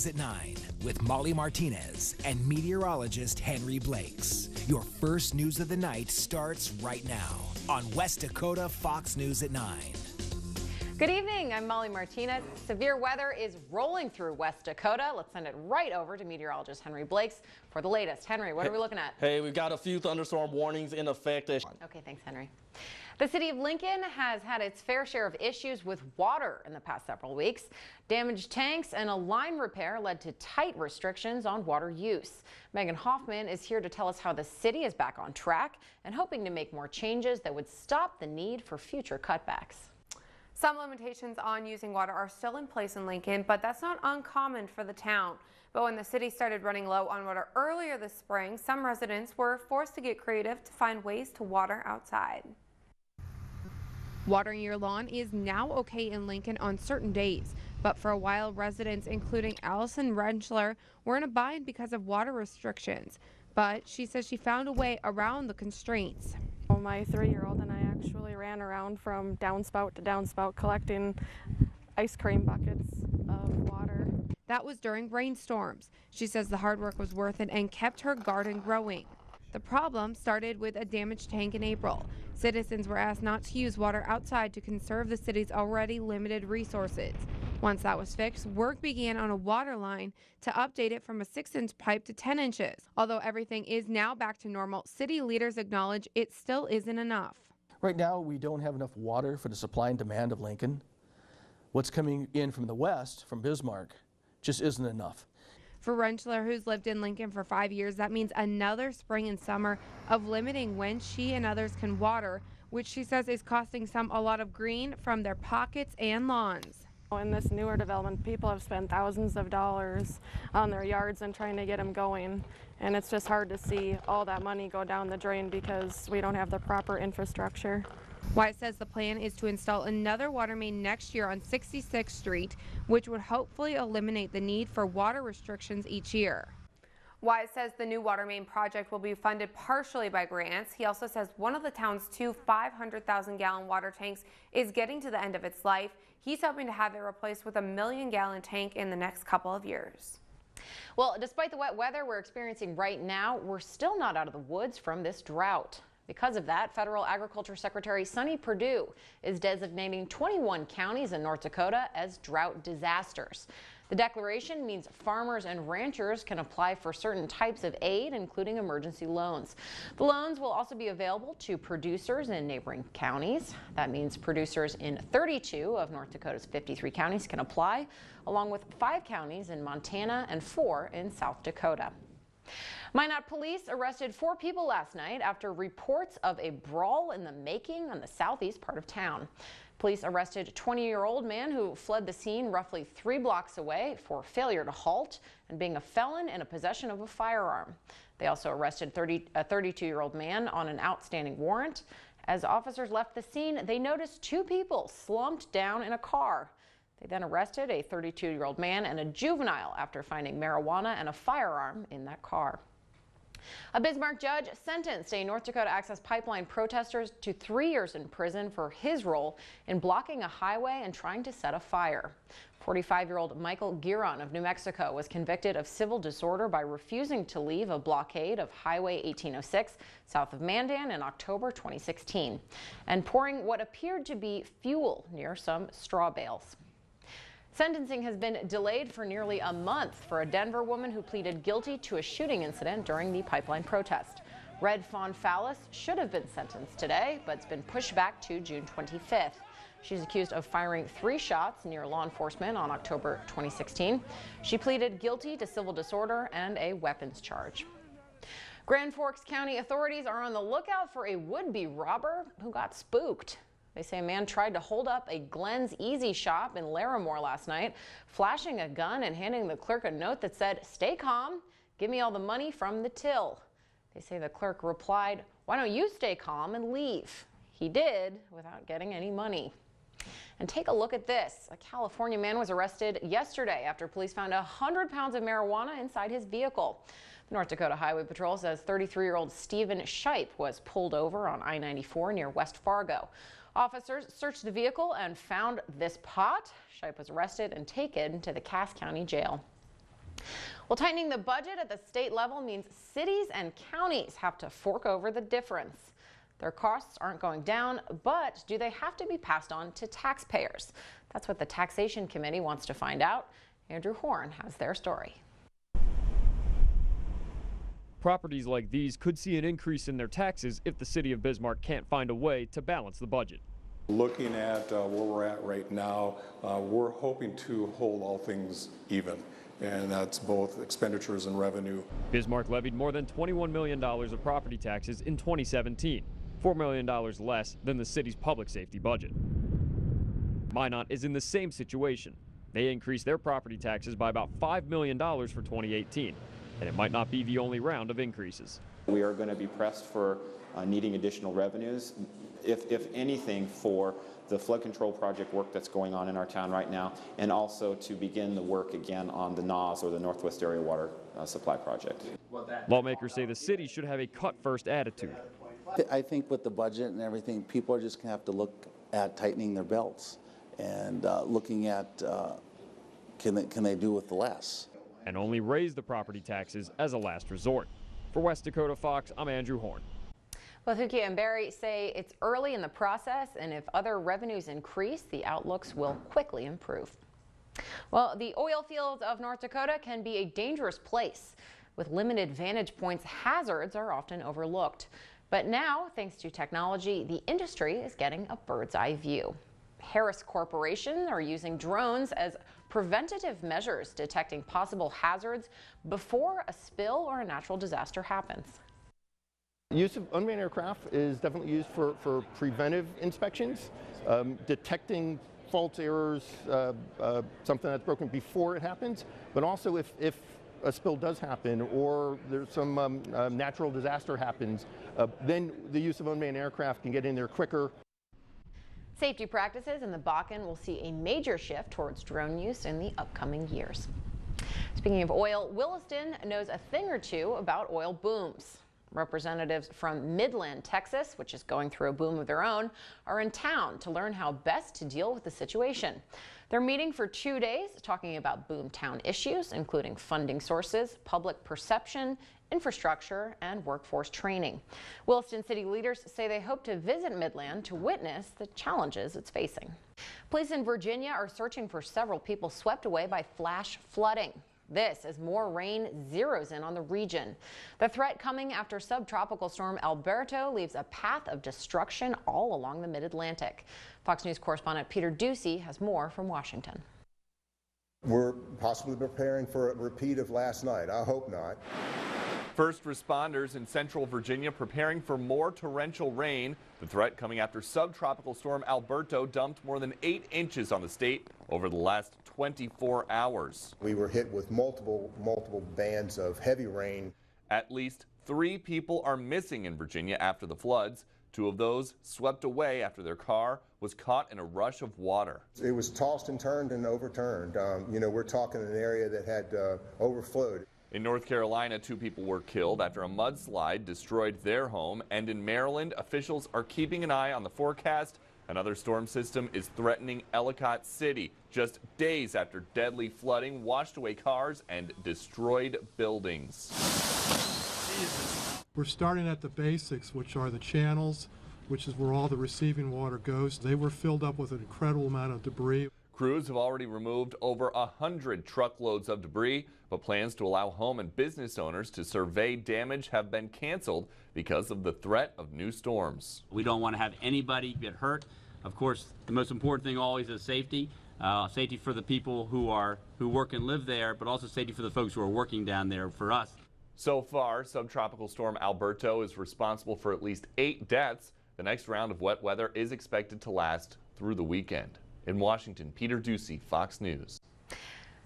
News at 9 with Molly Martinez and meteorologist Henry Blakes. Your first news of the night starts right now on West Dakota Fox News at 9. Good evening, I'm Molly Martinez. Severe weather is rolling through West Dakota. Let's send it right over to meteorologist Henry Blakes for the latest. Henry, what are we looking at? Hey, we've got a few thunderstorm warnings in effect. Okay, thanks, Henry. The city of Lincoln has had its fair share of issues with water in the past several weeks. Damaged tanks and a line repair led to tight restrictions on water use. Megan Hoffman is here to tell us how the city is back on track and hoping to make more changes that would stop the need for future cutbacks. Some limitations on using water are still in place in Lincoln, but that's not uncommon for the town. But when the city started running low on water earlier this spring, some residents were forced to get creative to find ways to water outside. Watering your lawn is now okay in Lincoln on certain days, but for a while residents, including Allison Rentschler, were in a bind because of water restrictions. But she says she found a way around the constraints. My 3-year-old and I actually ran around from downspout to downspout collecting ice cream buckets of water. That was during rainstorms. She says the hard work was worth it and kept her garden growing. The problem started with a damaged tank in April. Citizens were asked not to use water outside to conserve the city's already limited resources. Once that was fixed, work began on a water line to update it from a 6-inch pipe to 10 inches. Although everything is now back to normal, city leaders acknowledge it still isn't enough. Right now, we don't have enough water for the supply and demand of Lincoln. What's coming in from the west, from Bismarck, just isn't enough. For Rentschler, who's lived in Lincoln for 5 years, that means another spring and summer of limiting when she and others can water, which she says is costing some a lot of green from their pockets and lawns. In this newer development, people have spent thousands of dollars on their yards and trying to get them going. And it's just hard to see all that money go down the drain because we don't have the proper infrastructure. Wyatt says the plan is to install another water main next year on 66th Street, which would hopefully eliminate the need for water restrictions each year. Wyatt says the new water main project will be funded partially by grants. He also says one of the town's 2 500,000-gallon water tanks is getting to the end of its life. He's hoping to have it replaced with a 1 million-gallon tank in the next couple of years. Well, despite the wet weather we're experiencing right now, we're still not out of the woods from this drought. Because of that, Federal Agriculture Secretary Sonny Perdue is designating 21 counties in North Dakota as drought disasters. The declaration means farmers and ranchers can apply for certain types of aid, including emergency loans. The loans will also be available to producers in neighboring counties. That means producers in 32 of North Dakota's 53 counties can apply, along with 5 counties in Montana and 4 in South Dakota. Minot police arrested 4 people last night after reports of a brawl in the making on the southeast part of town. Police arrested a 20-year-old man who fled the scene roughly 3 blocks away for failure to halt and being a felon in a possession of a firearm. They also arrested a 32-year-old man on an outstanding warrant. As officers left the scene, they noticed 2 people slumped down in a car. They then arrested a 32-year-old man and a juvenile after finding marijuana and a firearm in that car. A Bismarck judge sentenced a North Dakota Access Pipeline protester to 3 years in prison for his role in blocking a highway and trying to set a fire. 45-year-old Michael Giron of New Mexico was convicted of civil disorder by refusing to leave a blockade of Highway 1806 south of Mandan in October 2016 and pouring what appeared to be fuel near some straw bales. Sentencing has been delayed for nearly a month for a Denver woman who pleaded guilty to a shooting incident during the pipeline protest. Red Fawn Fallis should have been sentenced today, but it's been pushed back to June 25th. She's accused of firing 3 shots near law enforcement on October 2016. She pleaded guilty to civil disorder and a weapons charge. Grand Forks County authorities are on the lookout for a would-be robber who got spooked. They say a man tried to hold up a Glenn's Easy shop in Larimore last night, flashing a gun and handing the clerk a note that said, "Stay calm, give me all the money from the till." They say the clerk replied, "Why don't you stay calm and leave?" He did without getting any money. And take a look at this. A California man was arrested yesterday after police found 100 pounds of marijuana inside his vehicle. The North Dakota Highway Patrol says 33-year-old Stephen Shipe was pulled over on I-94 near West Fargo. Officers searched the vehicle and found this pot. Shipe was arrested and taken to the Cass County Jail. Well, tightening the budget at the state level means cities and counties have to fork over the difference. Their costs aren't going down, but do they have to be passed on to taxpayers? That's what the Taxation Committee wants to find out. Andrew Horn has their story. Properties like these could see an increase in their taxes if the city of Bismarck can't find a way to balance the budget. Looking at where we're at right now, we're hoping to hold all things even, and that's both expenditures and revenue. Bismarck levied more than $21 million of property taxes in 2017, $4 million less than the city's public safety budget. Minot is in the same situation. They increased their property taxes by about $5 million for 2018, and it might not be the only round of increases. We are going to be pressed for needing additional revenues, if anything, for the flood control project work that's going on in our town right now, and also to begin the work again on the NAWS, or the Northwest Area Water Supply Project. Lawmakers say the city should have a cut-first attitude. I think with the budget and everything, people are just going to have to look at tightening their belts and looking at can they do with the less. And only raise the property taxes as a last resort. For West Dakota Fox, I'm Andrew Horn. Both Hukia and Barry say it's early in the process, and if other revenues increase, the outlooks will quickly improve. Well, the oil fields of North Dakota can be a dangerous place. With limited vantage points, hazards are often overlooked. But now, thanks to technology, the industry is getting a bird's eye view. Harris Corporation are using drones as preventative measures, detecting possible hazards before a spill or a natural disaster happens. Use of unmanned aircraft is definitely used for preventive inspections, detecting faults, errors, something that's broken before it happens, but also if a spill does happen or there's some natural disaster happens, then the use of unmanned aircraft can get in there quicker. Safety practices in the Bakken will see a major shift towards drone use in the upcoming years. Speaking of oil, Williston knows a thing or two about oil booms. Representatives from Midland, Texas, which is going through a boom of their own, are in town to learn how best to deal with the situation. They're meeting for 2 days, talking about boomtown issues, including funding sources, public perception, infrastructure, and workforce training. Williston city leaders say they hope to visit Midland to witness the challenges it's facing. Police in Virginia are searching for several people swept away by flash flooding. This as more rain zeroes in on the region. The threat coming after subtropical storm Alberto leaves a path of destruction all along the mid-Atlantic. Fox News correspondent Peter Ducey has more from Washington. We're possibly preparing for a repeat of last night. I hope not. First responders in central Virginia preparing for more torrential rain. The threat coming after subtropical storm Alberto dumped more than 8 inches on the state over the last 24 hours. We were hit with multiple bands of heavy rain. At least 3 people are missing in Virginia after the floods. 2 of those swept away after their car was caught in a rush of water. It was tossed and turned and overturned. We're talking an area that had overflowed. In North Carolina, 2 people were killed after a mudslide destroyed their home. And in Maryland, officials are keeping an eye on the forecast. Another storm system is threatening Ellicott City just days after deadly flooding washed away cars and destroyed buildings. We're starting at the basics, which are the channels, which is where all the receiving water goes. They were filled up with an incredible amount of debris. Crews have already removed over 100 truckloads of debris, but plans to allow home and business owners to survey damage have been canceled because of the threat of new storms. We don't want to have anybody get hurt. Of course, the most important thing always is safety. Safety for the people who work and live there, but also safety for the folks who are working down there for us. So far, subtropical storm Alberto is responsible for at least 8 deaths. The next round of wet weather is expected to last through the weekend. In Washington, Peter Ducey, Fox News.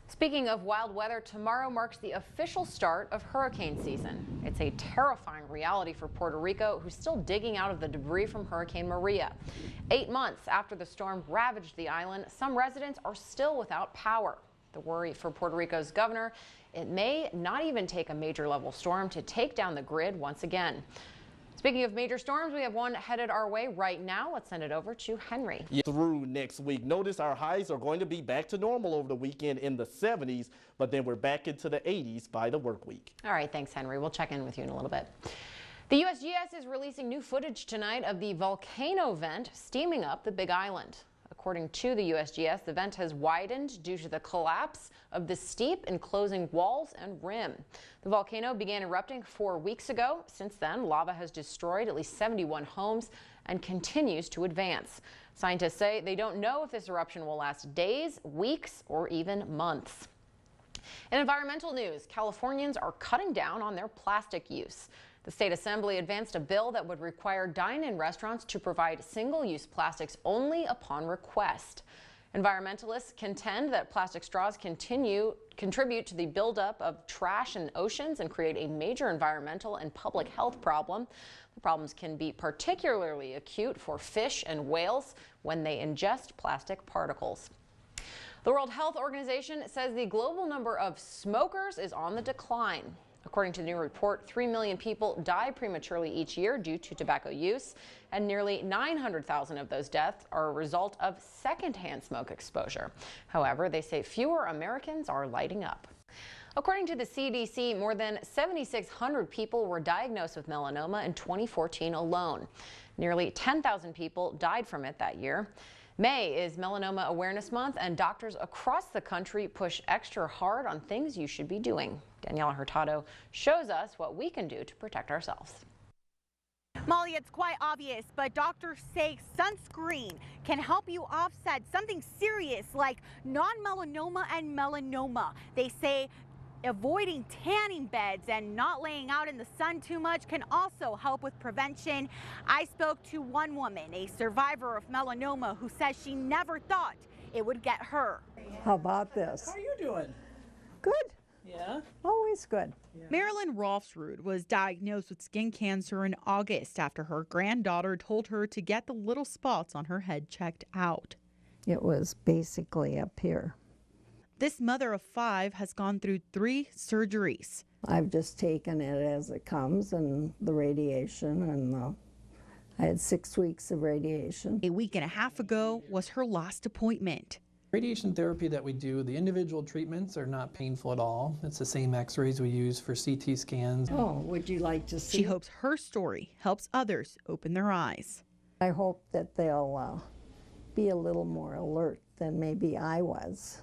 Speaking of wild weather, tomorrow marks the official start of hurricane season. It's a terrifying reality for Puerto Rico, who's still digging out of the debris from Hurricane Maria. 8 months after the storm ravaged the island, some residents are still without power. The worry for Puerto Rico's governor, it may not even take a major level storm to take down the grid once again. Speaking of major storms, we have one headed our way right now. Let's send it over to Henry. Through next week. Notice our highs are going to be back to normal over the weekend in the 70s, but then we're back into the 80s by the work week. All right, thanks, Henry. We'll check in with you in a little bit. The USGS is releasing new footage tonight of the volcano vent steaming up the Big Island. According to the USGS, the vent has widened due to the collapse of the steep enclosing walls and rim. The volcano began erupting 4 weeks ago. Since then, lava has destroyed at least 71 homes and continues to advance. Scientists say they don't know if this eruption will last days, weeks, or even months. In environmental news, Californians are cutting down on their plastic use. The state assembly advanced a bill that would require dine-in restaurants to provide single-use plastics only upon request. Environmentalists contend that plastic straws contribute to the buildup of trash in oceans and create a major environmental and public health problem. The problems can be particularly acute for fish and whales when they ingest plastic particles. The World Health Organization says the global number of smokers is on the decline. According to the new report, 3 million people die prematurely each year due to tobacco use, and nearly 900,000 of those deaths are a result of secondhand smoke exposure. However, they say fewer Americans are lighting up. According to the CDC, more than 7,600 people were diagnosed with melanoma in 2014 alone. Nearly 10,000 people died from it that year. May is Melanoma Awareness Month, and doctors across the country push extra hard on things you should be doing. Daniela Hurtado shows us what we can do to protect ourselves. Molly, it's quite obvious, but doctors say sunscreen can help you offset something serious like non-melanoma and melanoma. They say avoiding tanning beds and not laying out in the sun too much can also help with prevention. I spoke to one woman, a survivor of melanoma, who says she never thought it would get her. How about this? How are you doing? Good. Yeah? Always good. Yeah. Marilyn Rolfsrud was diagnosed with skin cancer in August after her granddaughter told her to get the little spots on her head checked out. It was basically up here. This mother of 5 has gone through 3 surgeries. I've just taken it as it comes, and the radiation, and I had 6 weeks of radiation. A week and a half ago was her last appointment. Radiation therapy that we do, the individual treatments are not painful at all. It's the same x-rays we use for CT scans. Oh, would you like to see? She hopes her story helps others open their eyes. I hope that they'll be a little more alert than maybe I was,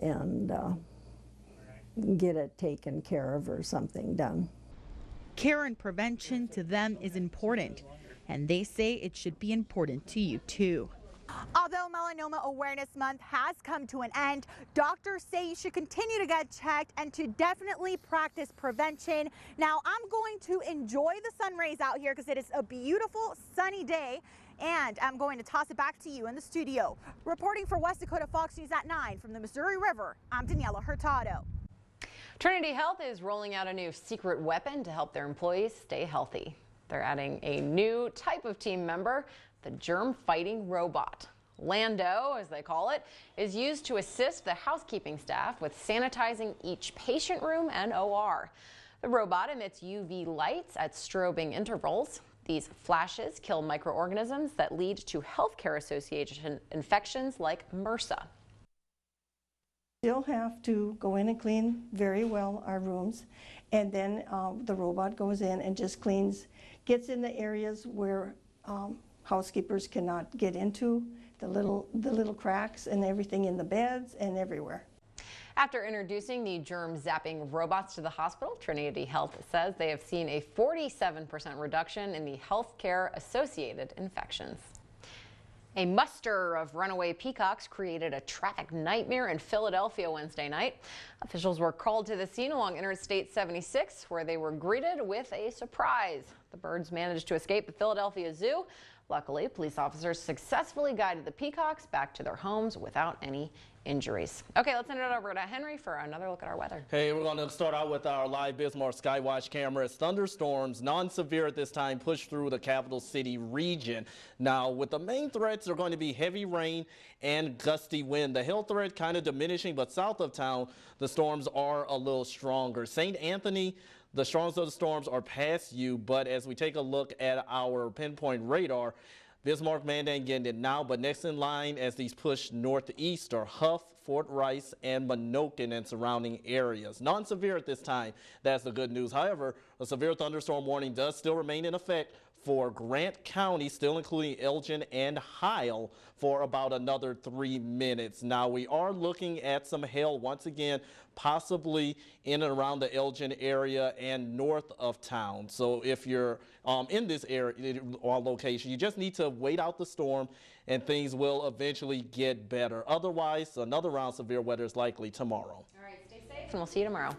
and get it taken care of or something done. Care and prevention to them is important, and they say it should be important to you too. Although Melanoma Awareness Month has come to an end, doctors say you should continue to get checked and to definitely practice prevention. Now, I'm going to enjoy the sun rays out here because it is a beautiful sunny day, and I'm going to toss it back to you in the studio. Reporting for West Dakota Fox News at 9 from the Missouri River, I'm Daniela Hurtado. Trinity Health is rolling out a new secret weapon to help their employees stay healthy. They're adding a new type of team member, the germ-fighting robot. Lando, as they call it, is used to assist the housekeeping staff with sanitizing each patient room and OR. The robot emits UV lights at strobing intervals. These flashes kill microorganisms that lead to healthcare association infections like MRSA. Still have to go in and clean very well our rooms, and then the robot goes in and just cleans, gets in the areas where housekeepers cannot get into, the little cracks and everything in the beds and everywhere. After introducing the germ-zapping robots to the hospital, Trinity Health says they have seen a 47% reduction in the healthcare-associated infections. A muster of runaway peacocks created a traffic nightmare in Philadelphia Wednesday night. Officials were called to the scene along Interstate 76, where they were greeted with a surprise. The birds managed to escape the Philadelphia Zoo. Luckily, police officers successfully guided the peacocks back to their homes without any injuries. Okay, let's send it over to Henry for another look at our weather. Hey, we're going to start out with our live Bismarck Skywatch cameras. Thunderstorms, non-severe at this time, push through the capital city region. Now, with the main threats are going to be heavy rain and gusty wind. The hail threat kind of diminishing, but south of town, the storms are a little stronger. St. Anthony, the strongest of the storms are past you, but as we take a look at our pinpoint radar, Bismarck, Mandan getting it now, but next in line as these push northeast are Huff, Fort Rice, and Minokan and surrounding areas. Non-severe at this time. That's the good news. However, a severe thunderstorm warning does still remain in effect for Grant County, still including Elgin and Heil, for about another 3 minutes. Now, we are looking at some hail once again, possibly in and around the Elgin area and north of town. So if you're in this area or location, you just need to wait out the storm and things will eventually get better. Otherwise, another round of severe weather is likely tomorrow. All right, stay safe and we'll see you tomorrow.